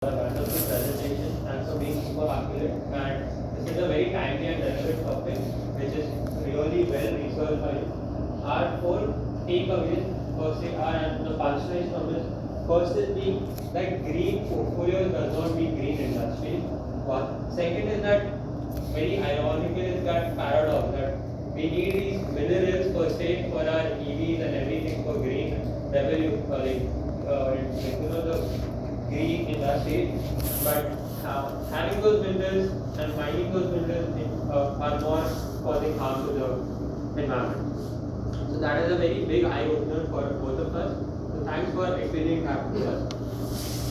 wonderful presentation. Thanks for being super accurate. And this is a very timely and relevant topic, which is really well researched by you. Our four takeaways, firstly, are the punchlines from this. First is being that green portfolio does not mean green industry. One. Second is that very ironical is that paradox that we need these minerals per se for our EVs and everything for green revenue, the green industry, but having those minerals and mining those minerals are more causing harm to the environment. So that is a very big eye opener for both of us. So thanks for explaining that to us.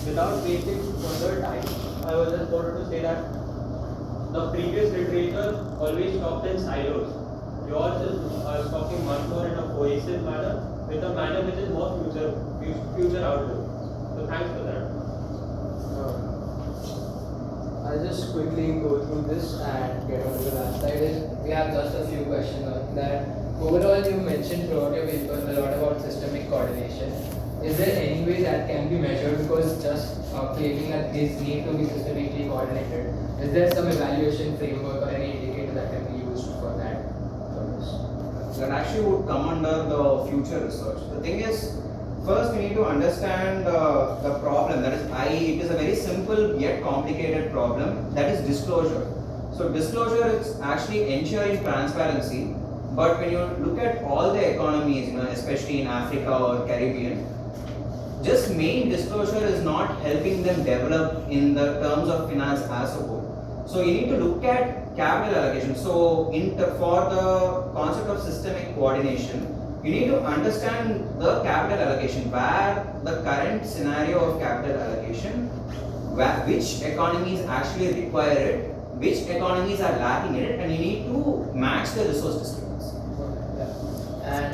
Without wasting further time, I was just wanted to say that the previous literature always talked in silos. Yours is talking much more in a cohesive manner, with a manner which is more future outlook. So thanks for that. I'll just quickly go through this and get on to the last slide. We have just a few questions on that. Overall, you mentioned throughout your paper a lot about systemic coordination. Is there any way that can be measured? Because just claiming that these need to be systemically coordinated, is there some evaluation framework or any indicator that can be used for that purpose? That actually would come under the future research. The thing is, first we need to understand the problem. That is, it is a very simple yet complicated problem. That is disclosure. So disclosure is actually ensuring transparency. But when you look at all the economies, especially in Africa or Caribbean, just main disclosure is not helping them develop in the terms of finance as a whole. So you need to look at capital allocation. So for the concept of systemic coordination, you need to understand the capital allocation, where the current scenario of capital allocation, which economies actually require it, which economies are lacking it, and you need to match the resource distributions. And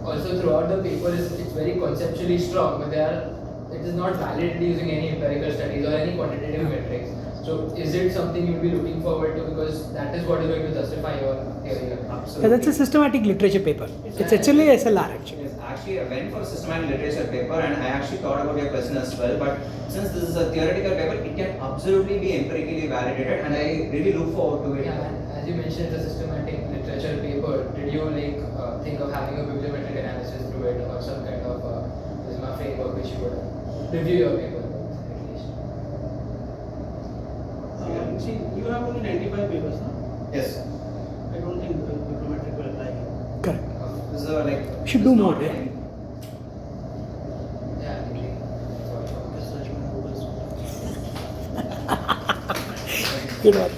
also throughout the paper, it's very conceptually strong, but it is not validated using any empirical studies or any quantitative metrics. So is it something you'll be looking forward to, because that is what is going to justify your theory? Absolutely. Yeah, that's a systematic literature paper. It's actually SLR actually. Yes, actually I went for a systematic literature paper and I actually thought about your question as well, but since this is a theoretical paper, it can absolutely be empirically validated and I really look forward to it. Yeah, and as you mentioned, it's a systematic literature paper. Did you think of having a bibliometric analysis through it, or some kind of Prisma framework which you would review your paper? See, you have only 95 papers, no? Yes. I don't think diplomatic will apply here. Correct. This is We should do more, yeah. Yeah, Research my Google. Good one.